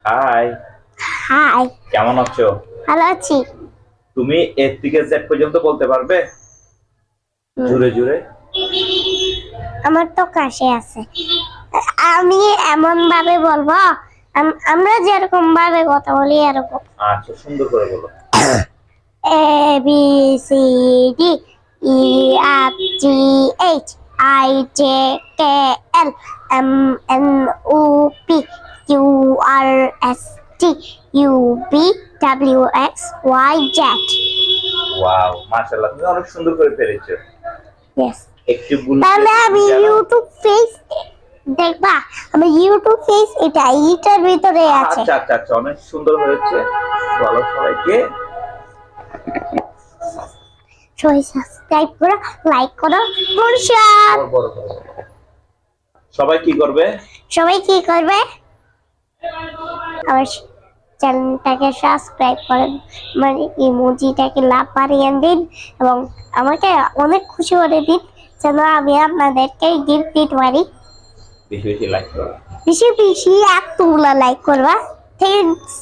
High. High. কেমন আছো? ভালো আছি। তুমি এর থেকে জেড পর্যন্ত বলতে পারবে জুড়ে জুড়ে? আমার তো কাশি আছে, আমি এমন ভাবে বলবো আমরা যেরকম ভাবে কথা বলি এরকম। আচ্ছা, সুন্দর করে বলো। A B C D E F G H I J K L M N O P Q R S T U V W X Y Z। Wow, মাশাআল্লাহ, তুমি অনেক সুন্দর করে পেরেছো। Yes. একটু ভুল তাহলে করে আমি তুমি জানো? ইউটিউব ফেস দেখবা, আমি ইউটিউব ফেস এটার ভিতরে আছে। আচ্ছা আচ্ছা আচ্ছা, অনেক সুন্দর হয়েছে। বলো সবাইকে। সবাই সাবস্ক্রাইব করো, লাইক করো, বড় বড় বড়। সবাই কি করবে? সবাই কি করবে? আমার চ্যানেলটাকে সাবস্ক্রাইব করেন, মানে ইমোজিটাকে লাভ বাড়িয়ে দিন এবং আমাকে অনেক খুশি করে দিন, যেন আমি আপনাদেরকে গিফট দিতে পারি। বেশি বেশি লাইক করো। বেশি বেশি এতগুলো লাইক করবা। থ্যাংকস।